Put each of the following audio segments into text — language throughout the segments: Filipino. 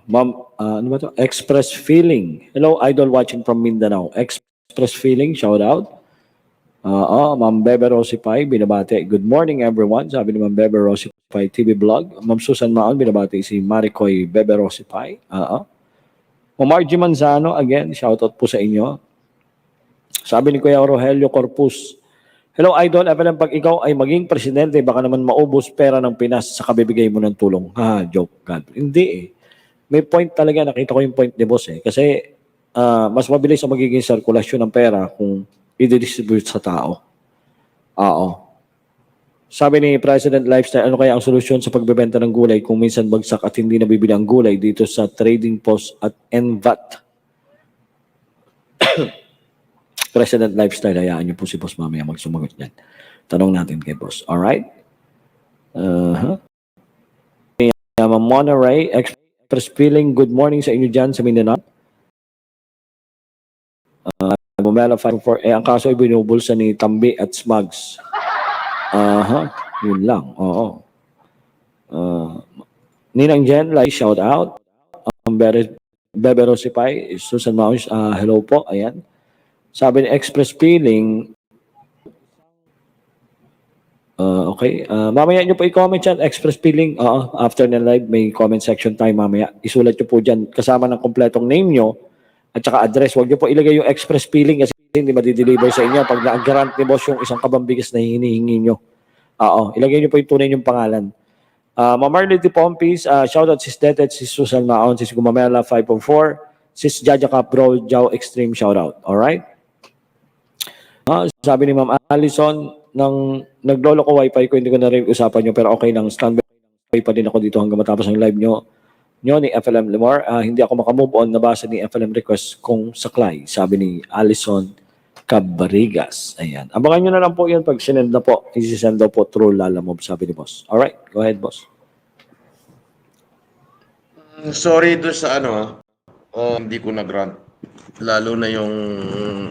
Ma'am, ano ba to? Express Feeling. Hello, idol watching from Mindanao. Express Feeling, shout out. Ma'am Bebe Rosie Pai, binabati. Good morning everyone. Sabi ni Ma'am Bebe Rosie Pai TV Vlog. Ma'am Susan Maon, binabati si Maricoy Bebe Rosie Pai. Ma'am Margie Manzano, again, shout out po sa inyo. Sabi ni Kuya Rogelio Corpus, hello idol, FLM, pag ikaw ay maging presidente, baka naman maubos pera ng Pinas sa kabibigay mo ng tulong. Ha, joke. God. Hindi eh. May point talaga, nakita ko yung point ni boss eh. Kasi mas mabilis ang magiging sirkulasyon ng pera kung i-distribute sa tao. Oo. Sabi ni President Lifestyle, ano kaya ang solusyon sa pagbebenta ng gulay kung minsan bagsak at hindi nabibili ang gulay dito sa trading post at NVAT? President Lifestyle, hayaan niyo po si boss mamaya magsumagot niyan. Tanong natin kay boss. Alright? Ma'am Mona Ray, Express Feeling, good morning sa inyo dyan sa Mindanao. Bumela 5-4, ang kaso ay binubulsa ni Tambi at Smugs. Yun lang, oo. Ninang Jen, like, shout out. Bebe Rosipay, Susan Maus, hello po, ayan. Sabi ni Express Feeling, okay, mamaya nyo po i-comment yan, Express Feeling, after the live, may comment section tayo mamaya. Isulat nyo po dyan, kasama ng kompletong name nyo, at saka address. Huwag nyo po ilagay yung Express Feeling kasi hindi ma-deliver sa inyo pag na-grant ni boss yung isang kabambigas na hinihingi nyo. Ilagay nyo po yung tunay yung pangalan. Ma'am Marley Pompis, shoutout sis Detet, sis Susan Maon, sis Gumamela 504, sis Jaja Capro, Jao Extreme, shoutout. Alright? Sabi ni Ma'am Allison, nang naglolo ko wifi ko, hindi ko na rin usapan nyo, pero okay lang, standby pa din ako dito hanggang matapos ang live nyo ni FLM Lemar. Hindi ako makamove on, nabasa ni FLM request kung saklay, sabi ni Allison Cabarigas. Ayan. Abangan nyo na lang po yun pag sinend na po. Isisend daw po through Lalamove, sabi ni boss. Alright, go ahead, boss. Sorry doon sa hindi ko na-grant. Lalo na yung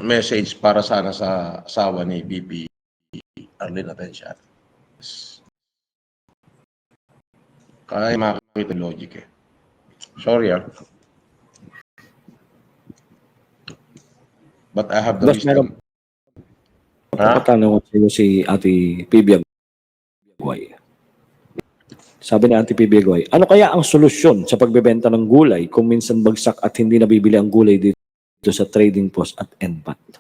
message para sana sa asawa ni BP Arlene Atencia. Kaya makakita yung logic eh. Sorry But I have the wisdom. Patanong ko si Ate Pibiag Guay. Sabi ni Ate Pibiag Guay, ano kaya ang solusyon sa pagbebenta ng gulay kung minsan bagsak at hindi nabibili ang gulay dito sa trading post at NVAT?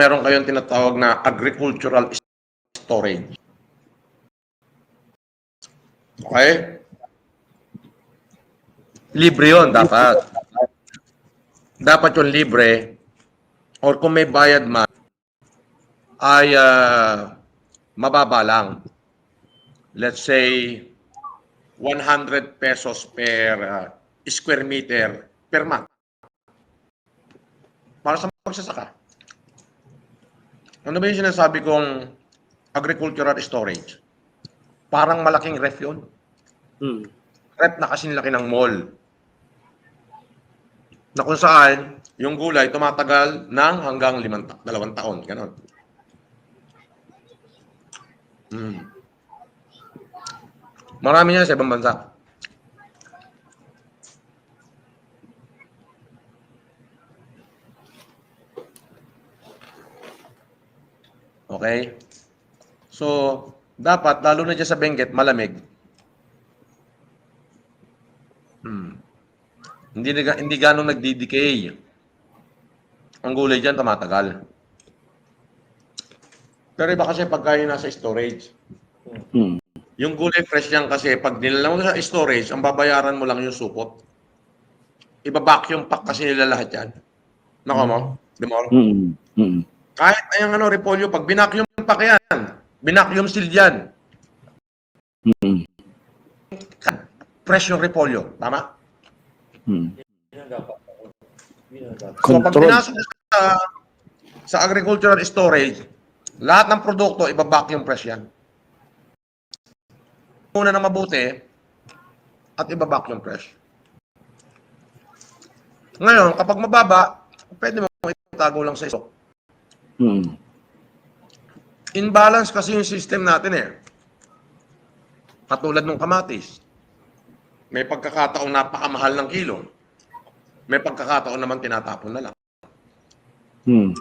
Meron kayong tinatawag na agricultural storage. Okay? Libre yun, dapat. Dapat yung libre. Or kung may bayad man, ay mababa lang. Let's say, 100 pesos per square meter per month. Para sa magsasaka. Ano ba yung sinasabi kong agricultural storage? Parang malaking ref yun. Ref na kasing laki ng mall. Na kung saan, yung gulay tumatagal ng hanggang 2 taon. Ganon. Marami yan sa ibang bansa. Okay? So, dapat, lalo na dyan sa Benguet, malamig. Hindi ganong nagdi-decay. Ang gulay dyan, tumatagal. Pero iba kasi pagka yun nasa storage. Yung gulay fresh yan kasi pag nilalang mo sa storage, ang babayaran mo lang yung supot. Iba-vacuum pack kasi nila lahat yan. Nako mo? Di mo? Kahit na yung repolyo, pag binacuum pack yan, binacuum seal yan. Fresh yung repolyo. Tama? So pag pinasok sa agricultural storage, lahat ng produkto, iba-vacuum fresh yan. Muna na mabuti at iba-vacuum fresh. Ngayon, kapag mababa, pwede mo itago lang sa stock. Imbalance kasi yung system natin eh. Katulad ng kamatis. May pagkakataong napakamahal ng kilo. May pagkakataon naman tinatapon na lang. Hmm.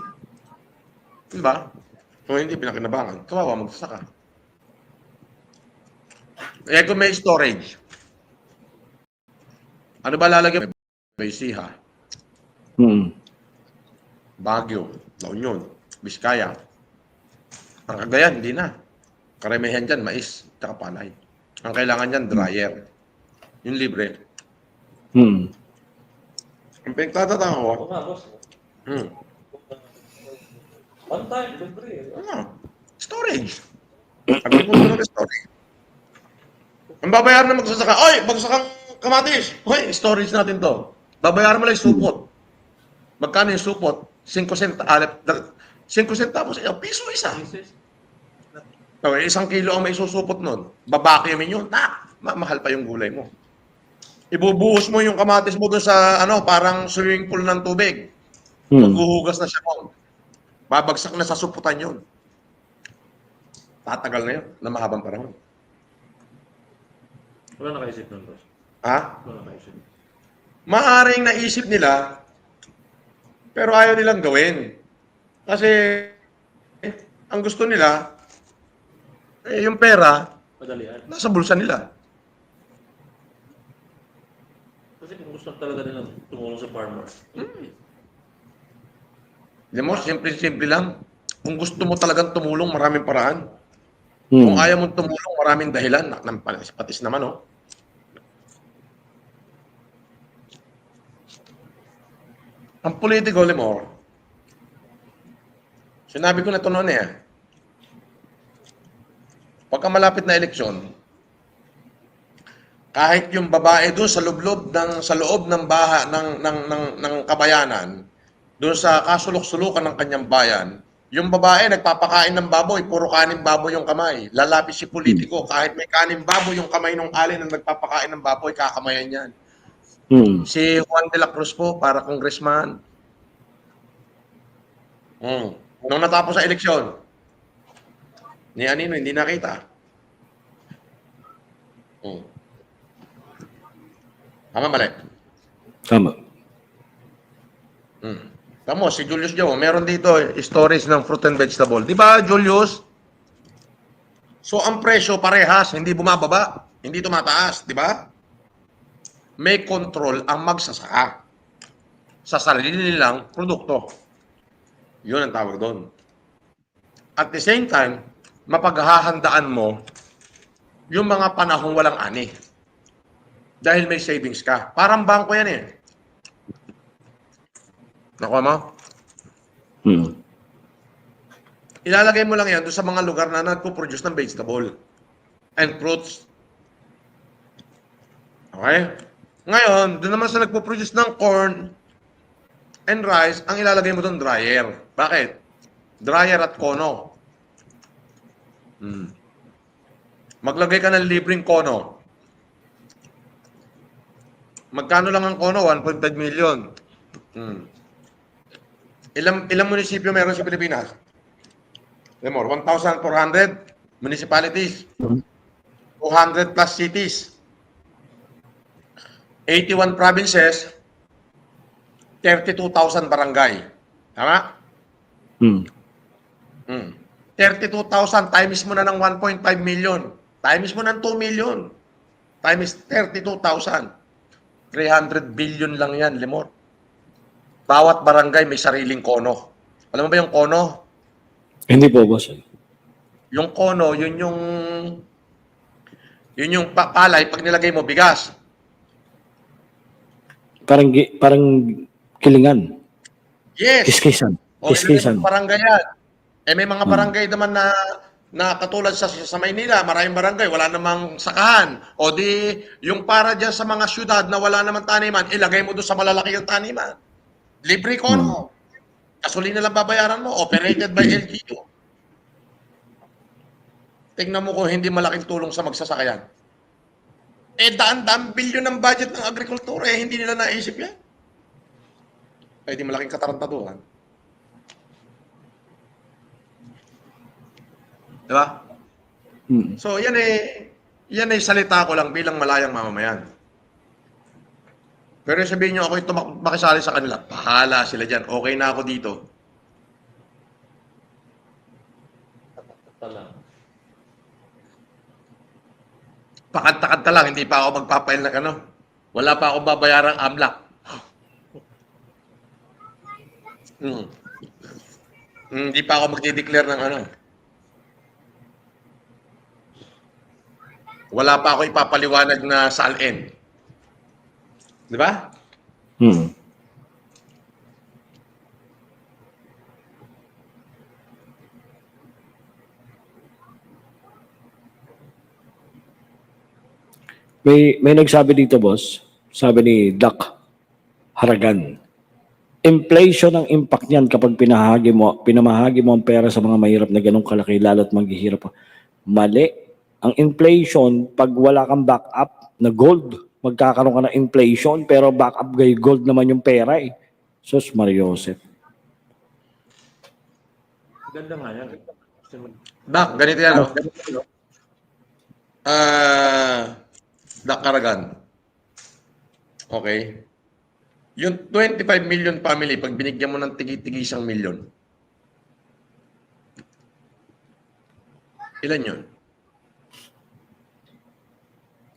Diba? Kung hindi pinakinabangan, kawawa magsasaka. Eh kung may storage, ano ba lalagyan? May Siha, Hmm. Baguio, La Union, Biskaya. Ang Cagayan, hindi na. Karamihan dyan, mais, tsaka palay. Ang kailangan dyan, dryer. Yung libre. Hmm. Ang pinagtatataka ko, Oo nga, boss. One time, libre. Storage. Agricultural storage. Ang babayaran na magsasaka, oy, magsasakang kamatis. Hoy, storage natin to. Babayaran mo lang yung supot. Magkano yung supot? 5 centavos, piso isa. Okay, 1 kilo ang may susupot nun. Babakiyamin yun. Mahal pa yung gulay mo. Ibubuhos mo yung kamatis mo doon sa, parang swimming pool ng tubig. Maghuhugas na siya mo. Babagsak na sa suputan yun. Tatagal na yun, na mahabang panahon. Wala nakaisip nun, boss. Ha? Wala nakaisip. Maaring naisip nila, pero ayaw nilang gawin. Kasi, ang gusto nila, yung pera, Madalian. nasa bulsa nila. Kasi kung gusto talaga nilang tumulong sa farmer. Alam mo, simple-simple lang. Kung gusto mo talagang tumulong, maraming paraan. Kung ayaw mong tumulong, maraming dahilan. Patis naman, oh. Ang politiko, Lemor, sinabi ko na ito noon pagka malapit na eleksyon, kahit yung babae doon sa loob ng baha ng kabayanan, doon sa kasulok-sulukan ng kanyang bayan, yung babae nagpapakain ng baboy, puro kanin baboy yung kamay. Lalapit si politiko, kahit may kanin baboy yung kamay ng alin na nagpapakain ng baboy, kakamayan yan. Si Juan de la Cruz po, para congressman. Nung natapos sa eleksyon, ni Anino, hindi nakita. Tama, mali? Tama. Tamo, si Julius Joe, meron dito stories ng fruit and vegetable. Di ba, Julius? So, ang presyo parehas, hindi bumababa, hindi tumataas, di ba? May control ang magsasaka sa sarili nilang produkto. Yun ang tawag doon. At the same time, mapaghahandaan mo yung mga panahong walang ani. Dahil may savings ka. Parang bangko yan eh. Nakuha mo? Ilalagay mo lang yan doon sa mga lugar na nagpo-produce ng vegetable and fruits. Okay? Ngayon, doon naman sa nagpo-produce ng corn and rice, ang ilalagay mo doon dryer. Bakit? Dryer at kono. Maglagay ka ng libreng kono. Magkano lang ang kono? 1.5 million. Ilang munisipyo meron sa Pilipinas? Lemor, 1,400 municipalities. 200 plus cities. 81 provinces. 32,000 barangay. Tama? 32,000 times mo na ng 1.5 million. Times mo ng 2 million. Times 32,000. 300 billion lang yan, Lemor. Bawat barangay may sariling kono. Alam mo ba yung kono? Hindi po, boss. Yung kono, yun yung palay pag nilagay mo bigas. Parang kilingan. Yes. Kiskisan. O Kiskisan. barangay yan. May mga barangay naman na katulad sa Maynila, maraming barangay, wala namang sakahan. O di, yung para dyan sa mga syudad na wala namang taniman, ilagay mo doon sa malalaki yung taniman. Libre kono. Gasolina lang babayaran mo. Operated by LGU. Tingnan mo kung hindi malaking tulong sa magsasakayan. Daan-daan bilyon ng budget ng agrikultura, hindi nila naisip yan. Di malaking katarantaduhan. Diba? So, yan ay salita ko lang bilang malayang mamamayan. Pero sabihin nyo ako makisali sa kanila, bahala sila dyan. Okay na ako dito. Tala. Pakanta-kanta lang, hindi pa ako magpapail ng ano. Wala pa ako babayarang AMLAC. Hmm. Hindi pa ako magde-declare ng ano. Wala pa ako ipapaliwanag na SALN. Di ba? Hmm. May nagsabi dito, boss. Sabi ni Doc Haragan. Inflation ang impact niyan kapag pinamahagi mo ang pera sa mga mahirap na ganong kalaki, lalo't maghihirap. Mali. Ang inflation, pag wala kang backup na gold, magkakaroon ka ng inflation, pero backup gay gold naman yung pera eh. Sus Mariosep. Ganda nga yan. Kasi Doc, ganito yan, no? Doc Caragan. Okay. Yung 25 million family, pag binigyan mo ng tigi-tigi 1 million, ilan yun?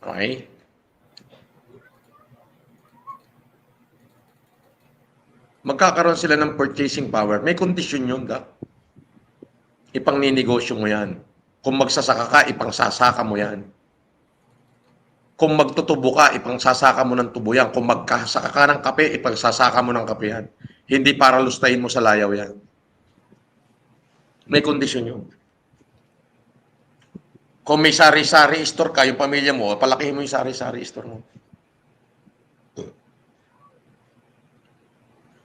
Okay. Magkakaroon sila ng purchasing power. May kondisyon yun, Doc. Ipang ninegosyo mo yan. Kung magsasaka ka, ipang sasaka mo yan. Kung magtutubo ka, ipang sasaka mo ng tubo yan. Kung magkasaka ka ng kape, ipang sasaka mo ng kape yan. Hindi para lustahin mo sa layaw yan. May kondisyon yun. Kung may sari-sari store ka, yung pamilya mo, palakihin mo yung sari-sari store mo.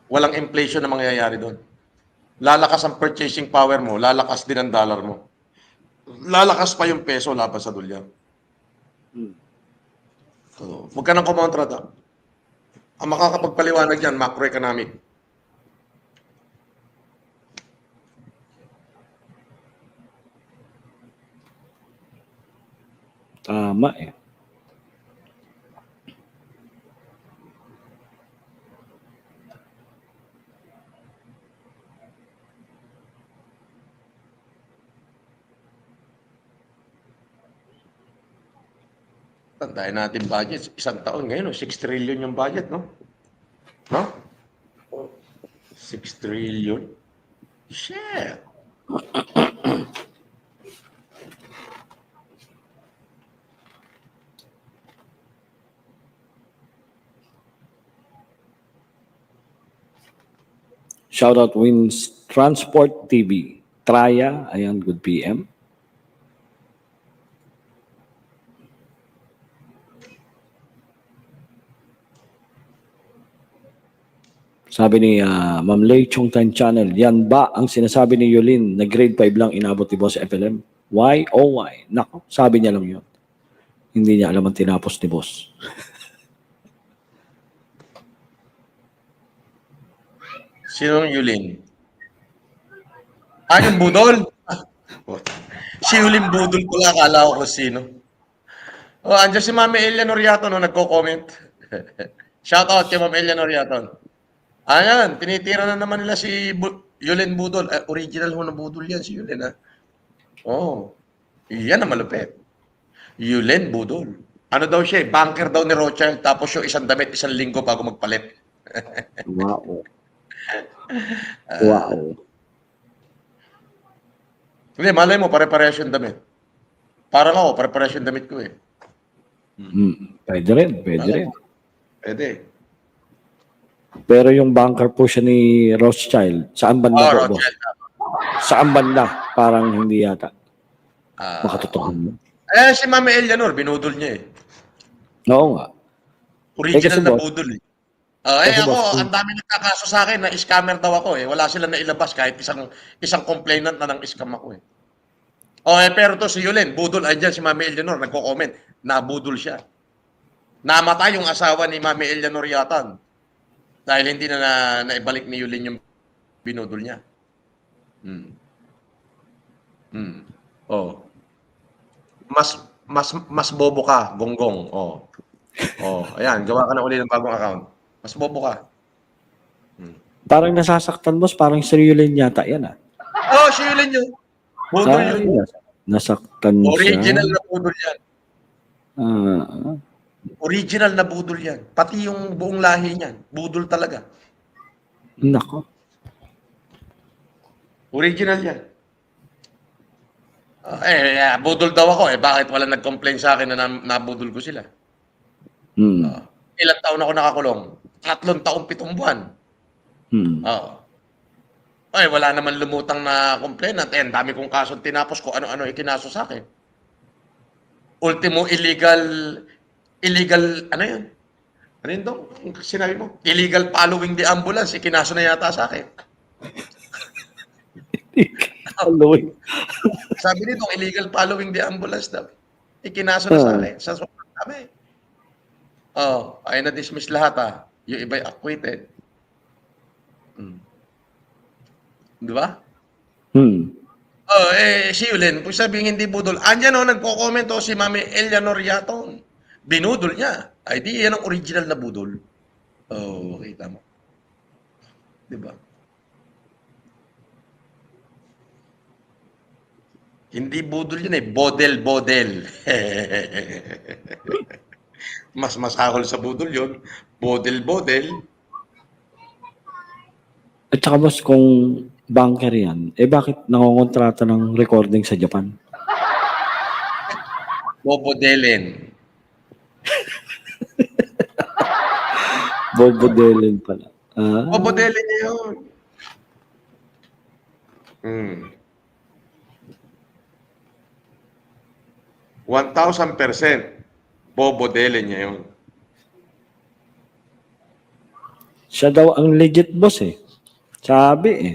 Walang inflation na mangyayari doon. Lalakas ang purchasing power mo, lalakas din ang dollar mo. Lalakas pa yung peso laban sa dolyar. So, huwag ka nang kumontra daw. Ang makakapagpaliwanag yan, macroeconomic. Tama eh. Tandahin natin budget. Isang taon ngayon, 6 trillion yung budget, no? No? 6 trillion? Shit! Shoutout Wins Transport TV. Traya, ayan, good PM. Sabi ni Ma'am Lei Chung Tan Channel, yan ba ang sinasabi ni Yulin na grade 5 lang inabot ni Boss FLM? Why? Oh, why? Nako, sabi niya lang yun. Hindi niya alam ang tinapos ni Boss. Sinong Yulin? Yung budol? Si Yulin budol ko lang, akala ko kung sino. Oh, andyan si Mami Elia Noriato, no, nagko-comment. Shoutout kay Ma'am Elia Noriato. Ayan, tinitira na naman nila si Yulin Budol. Original ho na Budol yan, si Yulin, ha? Oh, yan ang malupit. Yulin Budol. Ano daw siya, banker daw ni Rothschild, tapos yung isang damit, 1 linggo bago magpalit. Wow. Wow. Hindi, malay mo, pare-parehas yung damit. Parang ako, pare-parehas yung damit ko eh. Pwede rin, pwede rin. Pwede. Pero yung banker po siya ni Rothschild, saan banda po, Boss? Rothschild. Saan banda? Parang hindi yata. Makatotoo mo. Si Mami Eleanor, binudol niya eh. Oo nga. Original kasi, na boss, budol eh. kasi, Ako, boss, ang dami nagkakaso sa akin na scammer daw ako eh. Wala sila na ilabas kahit isang complainant na nang scam ako eh. Pero to si Yulin, budol, andyan si Mami Eleanor, nagko-comment, na budol siya. Namatay yung asawa ni Mami Eleanor yata. Dahil hindi na naibalik ni Yulin yung binudol niya. Oh. Mas bobo ka, gonggong. Oh. Oh, ayan, gawa ka na uli ng bagong account. Mas bobo ka. Parang nasasaktan, boss. Parang seriulin yata yan, ah. Oh, shilin yun. Budol yun. Ay, nasaktan siya. Original na budol yan. Ah, Original na budol yan. Pati yung buong lahi niyan. Budol talaga. nako. Original yan. Budol daw ako eh. Bakit wala nag-complain sa akin na nabudol ko sila? Hmm. Ilang taon ako nakakulong? 3 taon, 7 buwan. Hmm. Ay, wala naman lumutang na complainant. Ang dami kong kaso tinapos ko. Ano-ano ikinaso sa akin. Ultimo, illegal, ano yun? Ano yun daw? Sinabi mo? Illegal following the ambulance. Ikinaso na yata sa akin. Following. Sabi nito, illegal following the ambulance daw. Ikinaso na sa akin. Sa sobrang dami. Ay na-dismiss lahat Yung iba'y acquitted. Di ba? Si Yulin, kung sabihin hindi budol, andyan nagko-comment si Mami Eleanor Yaton. Binudol niya. Ay di yan ang original na budol. Kita mo. Di ba? Hindi budol yun bodel. Mas masahol sa budol yun. Bodel. At saka, boss, kung banker yan, bakit nangongontrata ng recording sa Japan? Bobodelin. Bobodelin pala. Bobodelin niya yun. 1,000% bobodelin niya yun. Siya daw ang legit boss eh. Sabi eh.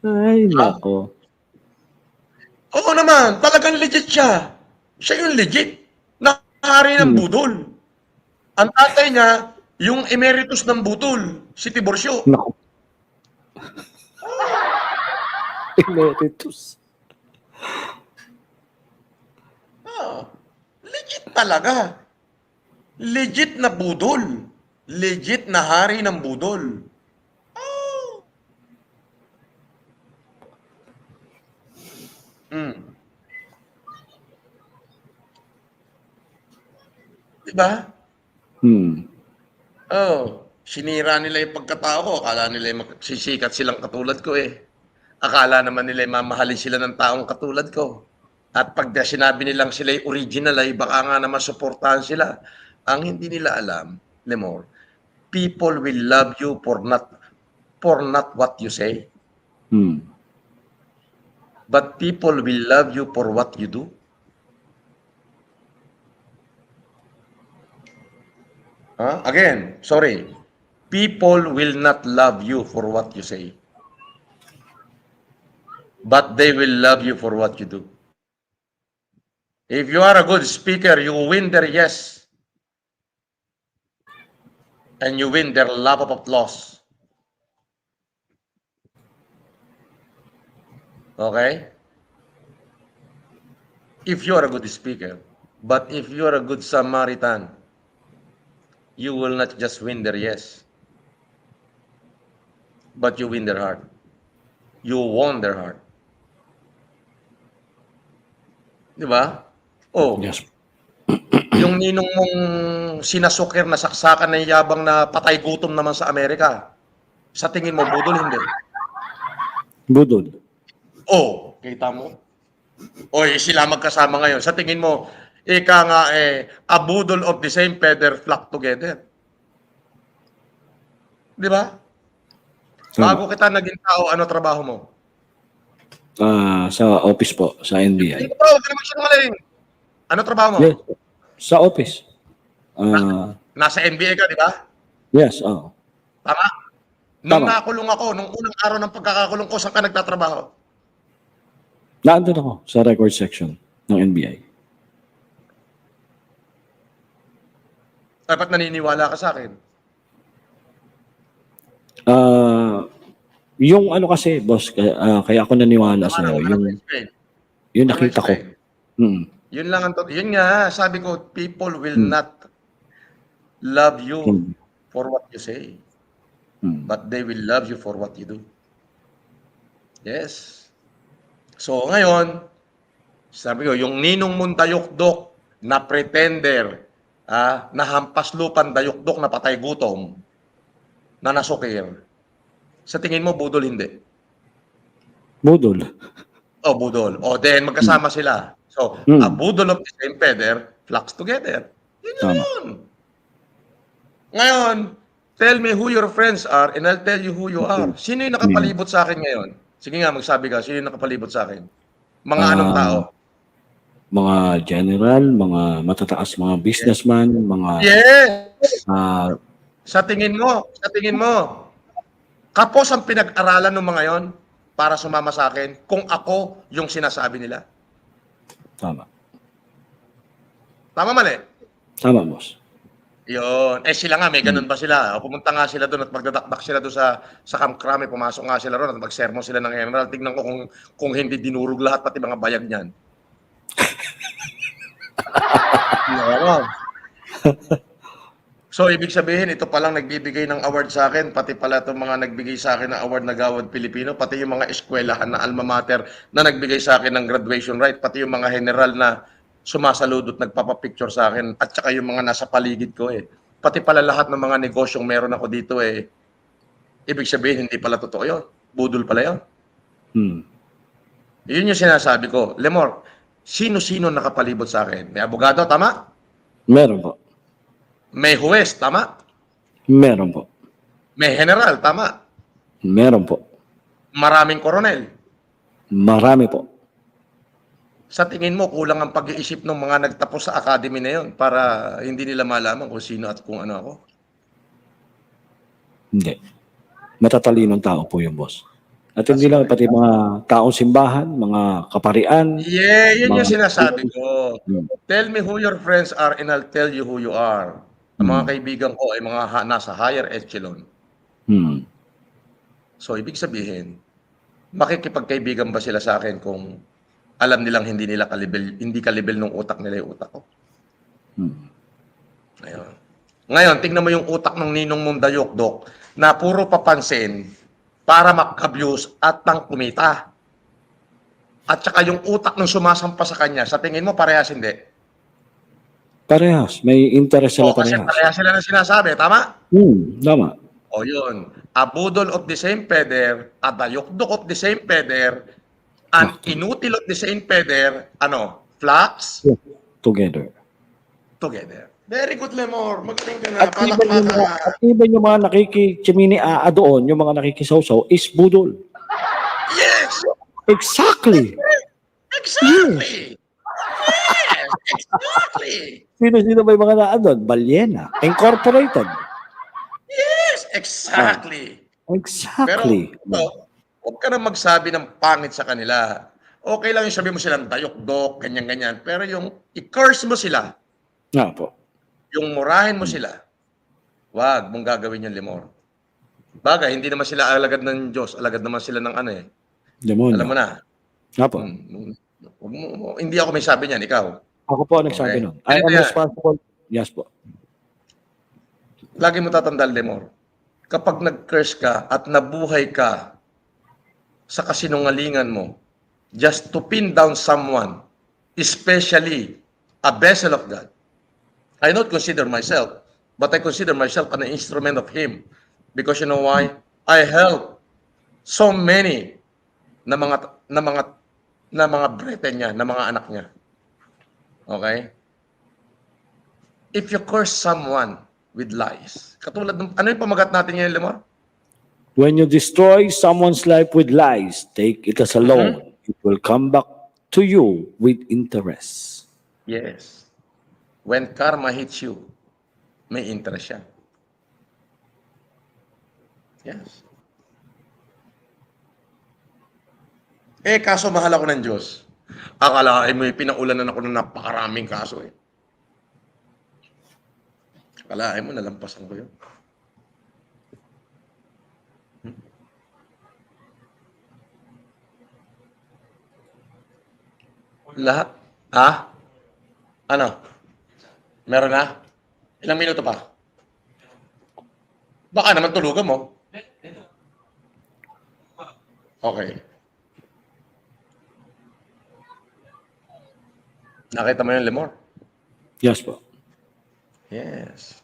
Ay, nako. Oo naman, talagang legit siya. Siya yung legit. Nakahari ng budol. Ang tatay niya, yung emeritus ng budol, si Tiburcio. Nako. Emeritus. Legit talaga. Legit na budol. Legit na hari ng budol. Diba? Sinira nila yung pagkatao ko. Akala nila yung magsisikat silang katulad ko eh. Akala naman nila mamahalin sila ng taong katulad ko. At pag sinabi nilang sila yung original ay baka nga naman suportahan sila. Ang hindi nila alam, Lemor, people will love you for not what you say. But people will love you for what you do. Again, sorry. People will not love you for what you say. But they will love you for what you do. If you are a good speaker, you win their yes. And you win their love of applause. Okay? If you are a good speaker. But if you are a good Samaritan, you will not just win their yes, but you win their heart. You won their heart. Di ba? Yes. Yung ninong mong sinasukir na saksakan ng yabang na patay gutom naman sa Amerika. Sa tingin mo, budol, hindi? Budol. Kita mo? Sila magkasama ngayon. Sa tingin mo, ika nga a budol of the same feather flock together. Di ba? Bago kita naging tao, ano trabaho mo? Sa office po, sa NBI. Hindi ba? Huwag ka naman sinungaling. Ano trabaho mo? Yes. Sa office. Nasa NBA ka, di ba? Yes, Tama? Nung Tama. nakulong ako, nung unang araw ng pagkakakulong ko, saan ka nagtatrabaho? Naandun ako sa record section ng NBI. Dapat naniniwala ka sa akin. Yung ano kasi, boss, kaya ako naniwala sa iyo, yung nakita ko. Yun lang ang yun nga, sabi ko, people will not love you Hmm. for what you say, Hmm. but they will love you for what you do. Yes. So ngayon, sabi ko, yung ninong mong dayukdok na pretender, na hampas lupan dayukdok na patay gutom, na nasukir, sa tingin mo, budol hindi? Budol. O budol. O then, Hmm. magkasama sila. So, a Hmm. budol of the same feather flocks together. Yun lang Tama. yun. Ngayon, tell me who your friends are and I'll tell you who you are. Sino yung Hmm. nakapalibot sa akin ngayon? Sige nga, magsabi ka, sino yung nakapalibot sa akin? Mga anong tao? Ah, mga general, mga matataas, mga businessman, mga Yes! ah, Sa tingin mo, kapos ang pinag-aralan ng mga yon para sumama sa akin kung ako yung sinasabi nila. tama. Tama mali? Tama, boss. Yun. Eh sila nga, may ganun ba sila? O pumunta nga sila doon at magdadakdak sila doon sa Camp Crame, pumasok nga sila roon at mag-sermon sila ng general. Tingnan ko kung hindi dinurog lahat, pati mga bayag niyan. No. So, ibig sabihin, ito palang nagbibigay ng award sa akin, pati pala itong mga nagbigay sa akin ng award na Gawad Pilipino, pati yung mga eskwelahan na alma mater na nagbigay sa akin ng graduation right, pati yung mga general na sumasaludot, nagpapapicture sa akin, at saka yung mga nasa paligid ko eh. Pati pala lahat ng mga negosyong meron ako dito eh, ibig sabihin, hindi pala totoo yun. Budol pala yun. Hmm. Yun yung sinasabi ko. Lemor, sino-sino nakapalibot sa akin? May abogado, tama? Meron po. May huwes, tama? Meron po. May general, tama? Meron po. Maraming koronel. Marami po. Sa tingin mo, kulang ang pag-iisip ng mga nagtapos sa academy na yon para hindi nila malaman kung sino at kung ano ako? Hindi. Matatalinong tao po yung boss. At hindi lang, pati mga taong simbahan, mga kaparian, Yeah, yun yung mga... sinasabi ko. Hmm. Tell me who your friends are and I'll tell you who you are. Ang mga kaibigan ko ay mga nasa higher echelon. Hmm. So, ibig sabihin, makikipagkaibigan ba sila sa akin kung alam nilang hindi kalibel ng utak nila yung utak ko? Hmm. Ayun. Ngayon, tingnan mo yung utak ng ninong mong dayok-dok na puro papansin para mak-abuse at nang kumita. At saka yung utak ng sumasampa sa kanya, sa tingin mo parehas hindi? Parehas. May interest sila O kasi parehas. parehas sila ng sinasabi, tama? Tama. O yun. A budol of the same feather, a dayok-dok of the same feather, an inutil of the same feather, flocks Together. together. Very good, Lemor. Magaling ka na. At even yung mga nakikichimini doon, yung mga nakikisawsaw, is budol. Yes! Exactly. Exactly! Yes! Exactly! Sino-sino ba yung mga doon? Balyena. Incorporated. Yes! Exactly! Exactly. Pero, huwag ka na magsabi ng pangit sa kanila. Okay lang yung sabi mo silang dayok-dok, ganyan-ganyan. Pero yung i-curse mo sila, Nga po. yung murahin mo sila, wag mong gagawin yung Lemor. Bagay, hindi naman sila alagad ng Diyos, alagad naman sila ng ano eh. Demonyo. Alam mo na. Nga po. Hindi ako may sabi niyan, ikaw. Ako po ang nagsabi Okay. nun. I am responsible. Yes po. Lagi mo tatandaan, Lemor. Kapag nag-curse ka at nabuhay ka sa kasinungalingan mo, just to pin down someone, especially a vessel of God, I don't consider myself, but I consider myself an instrument of Him. Because you know why? I help so many na mga brethren niya, na mga anak niya. Okay? If you curse someone with lies, katulad ng, ano yung pamagat natin ngayon, Lemor? When you destroy someone's life with lies, take it as a loan. It will come back to you with interest. Yes. When karma hits you, may interest siya. Yes. Kaso mahal ako ng Diyos. Akalain mo, pinaulanan ako ng napakaraming kaso eh. Akalain mo, nalampasan ko yun. Lahat? Ano? Meron na? Ilang minuto pa? Baka naman tulugan mo. Okay. Nakita mo yung lemur? Yes po. Yes.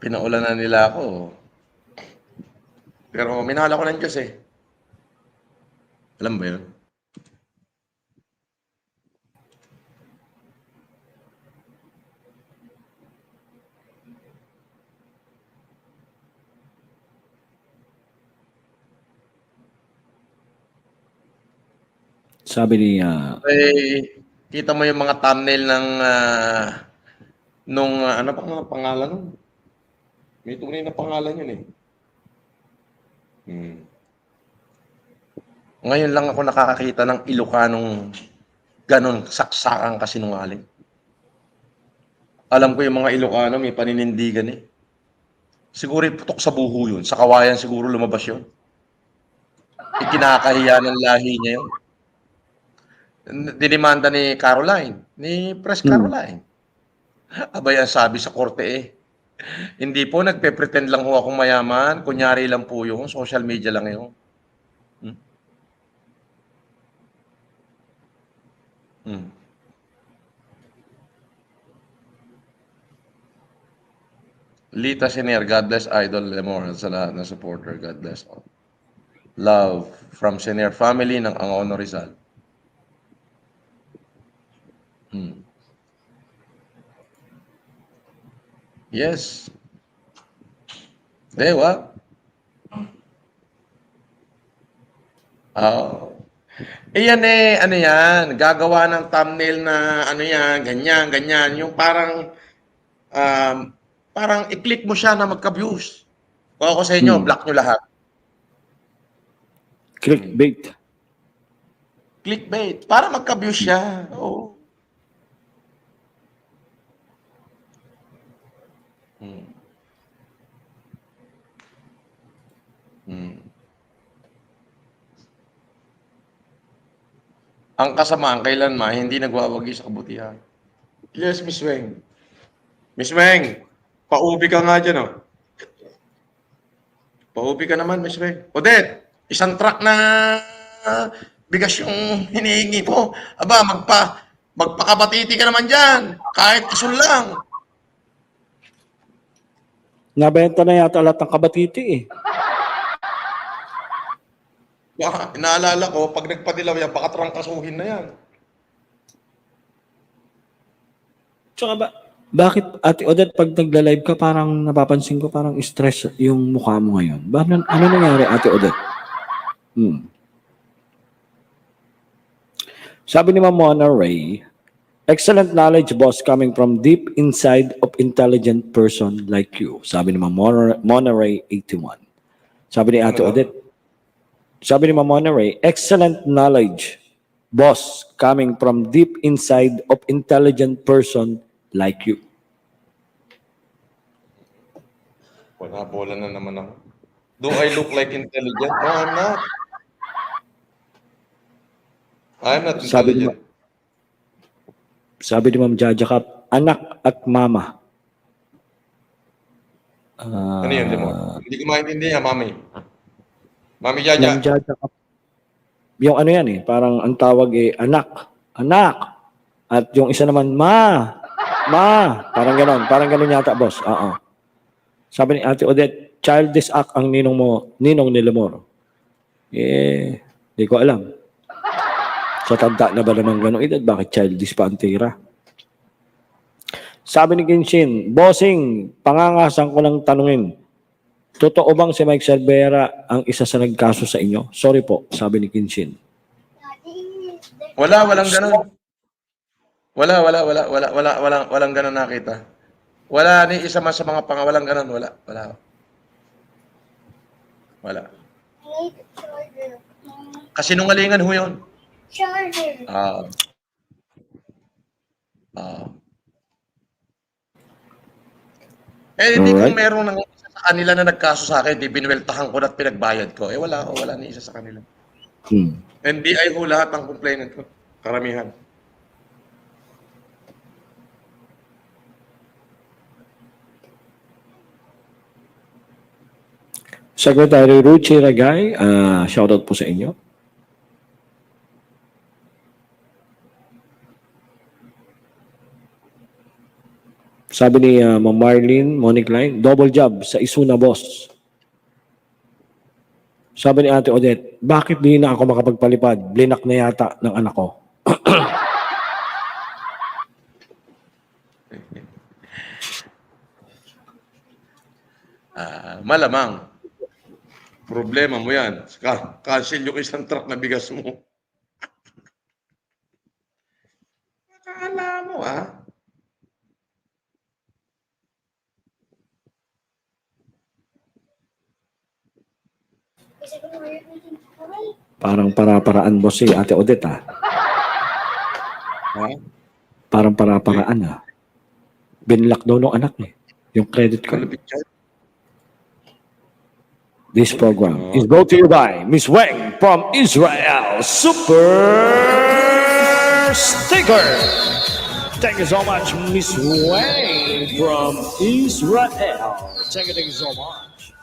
Pinaulan na nila ako. Pero minahal ko ng Diyos eh. Alam ba yun? Sabi ni Kita mo yung mga thumbnail ng ano pa nga pangalan nun? May tunay na pangalan yun eh. Ngayon lang ako nakakakita ng Ilocanong ganon saksakang kasinungaling. Alam ko yung mga Ilocano may paninindigan eh. Siguro putok sa buho yun. Sa kawayan siguro lumabas yun. Ikinakahiya ng lahi niya yun. Dinimanda ni Caroline, ni Press Caroline. Abay, ang sabi sa korte eh, hindi po, nagpe-pretend lang ho akong mayaman, kunyari lang po yung social media lang yun. Lita Senior, God bless Idol Lemor sa lahat na supporter, God bless all. Love from Senior family ng Angono Rizal. Yes. Dewa. Oh. Yan eh, ano yan, gagawa ng thumbnail na ano yan, ganyan, ganyan. Yung parang i-click mo siya na magka-views. Kung ako sa inyo, block nyo lahat. clickbait. Clickbait. Para magka-views siya. Oo. Ang kasamaan kailanman hindi nagwawagi sa kabutihan. Yes, Miss Weng. Miss Weng, paubi ka nga dyan, oh. Paubi ka naman, Miss Weng. Odette, isang truck na bigas yung hinihingi mo. Aba, magpakabatiti ka naman dyan. Kahit kasul lang. Nabenta na yata lahat ng kabatiti eh. Baka, inaalala ko, pag nagpadilaw yan, baka trangkasuhin na yan. Tsaka bakit Ate Odette pag nagla-live ka parang napapansin ko parang stress yung mukha mo ngayon? Ano nangyari Ate Odette? Sabi ni Ma'am Mona Ray, excellent knowledge, boss, coming from deep inside of intelligent person like you. Sabi ni Ma'am Mona Ray 81. Sabi ni Ate Odette, sabi ni Ma'am Mona Ray, excellent knowledge, boss, coming from deep inside of intelligent person like you. Wala, bola na naman ako. Do I look like intelligent? No, I'm not. I'm not intelligent. Sabi ni Ma'am Jaja Cap, anak at mama. Ano yun, Lemon? Hindi ko maintindihan, Mami. Mami Jaja. Ma'am Jaja Cap. Yung ano yan eh, parang ang tawag eh, anak. At yung isa naman, ma. Parang ganon yata, boss. Oo. Sabi ni Ate Odette, childish act ang ninong ni Lemor. Di ko alam. Sa tanda na ba naman ganong edad, bakit childish pa ang tira? Sabi ni Kinshin, bossing, pangangasan ko lang tanungin, totoo bang si Mike Cervera ang isa sa nagkaso sa inyo? Sorry po, sabi ni Kinshin. Walang ganun. Walang ganun nakita. Wala ni isa man sa mga walang ganun, wala. Kasinungalingan ho yun. Hindi kung meron isa sa kanila na nagkaso sa akin, di binuweltahan ko at pinagbayad ko. Wala ni isa sa kanila. NBI ho lahat ang complainant ko. Karamihan. Secretary Ruchi Ragay, shoutout po sa inyo. Sabi ni Ma'am Marlene Monique Line, double job sa Isuna, boss. Sabi ni Ate Odette, bakit di na ako makapagpalipad? Blinak na yata ng anak ko. Malamang. Problema mo yan. Cancel yung isang truck na bigas mo. Akala mo, ha? Parang para-paraan, boss, si Ate Odette, ha? Ha? Parang para-paraan, ha? Binlock daw ng anak, eh. Yung credit card. Kalapit yan. This program is brought to you by Miss Wang from Israel Super Sticker. Thank you so much, Miss Wang from Israel. Thank you so much.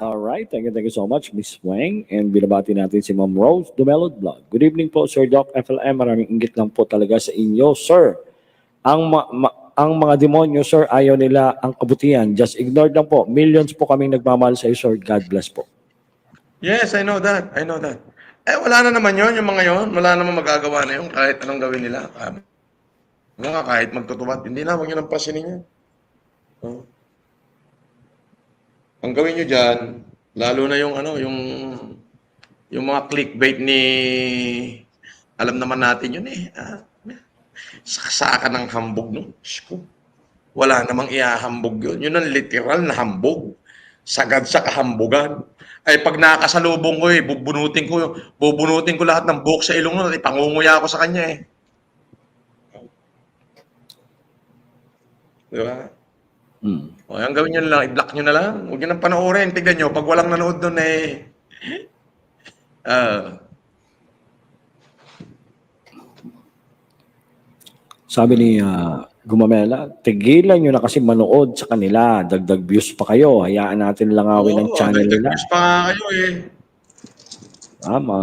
All right, thank you so much, Miss Wang. And binabati natin si Ma'am Rose Dumelod Vlog. Good evening po, Sir Doc FLM. Maraming inggit lang po talaga sa inyo, sir. Ang mga demonyo, sir, ayaw nila ang kabutihan. Just ignore lang po. Millions po kaming nagmamahal sa iyo, sir. God bless po. Yes, I know that. I know that. Wala na naman yon yung mga yon. Wala naman magagawa na yun kahit anong gawin nila. Kahit magtutubad. Hindi na, huwag nyo nang pasinin yan. Ang gawin nyo dyan, lalo na yung yung mga clickbait ni, alam naman natin yun eh. Saksakan ng hambog, no? Wala namang ihahambog yun. Yun ang literal na hambog. Sagad sa kahambugan. Ay pag nakasalubong ko bubunutin ko lahat ng buhok sa ilong nun at ipangunguya ako sa kanya eh. Di ba? O, ang gawin nyo lang, i-block nyo na lang. Huwag nyo nang panoorin. Tignan nyo, pag walang nanood doon eh. Sabi ni Gumamela, tigilan nyo na kasi manood sa kanila. Dagdag views pa kayo. Hayaan natin langawin ang channel nila. Dagdag views pa nga kayo eh. Tama.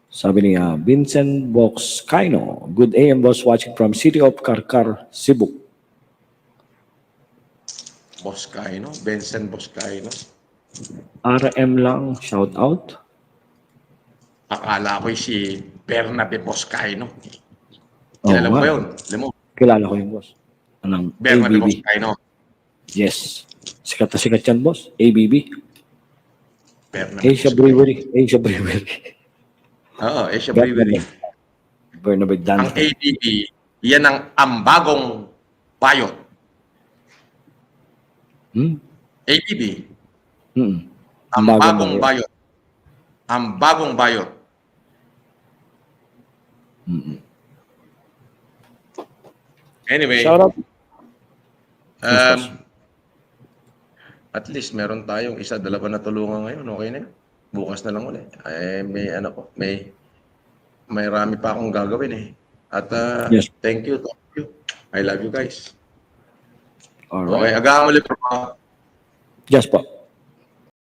Sabi ni Vincent Boxcaino, good AM boss watching from City of Karkar, Cebu. Boscaino, Vincent Boscaino. RM lang, shout out. Akala ko si Bernabe Boscaino. Kilala mo ba yun? Alam mo? Kilala ko yung boss. Anong Bernabe ABB. Boscaino. Yes. Sikat na sikat yan, boss. ABB. Bernabe Asia Brewery. Asia Brewery. Oo, Asia Brewery. Bernabe Dan. Ang ABB, yan ang ambagong bayot. ABB. Ang bagong bayot. Ang bagong bayot. Anyway, Shout out. at least meron tayong isa, dalawa na tulungan ngayon. Okay na yun. Bukas na lang ulit. May rami pa akong gagawin eh. At Yes. thank you. I love you guys. All Okay, right. agahan ulit po. Yes po.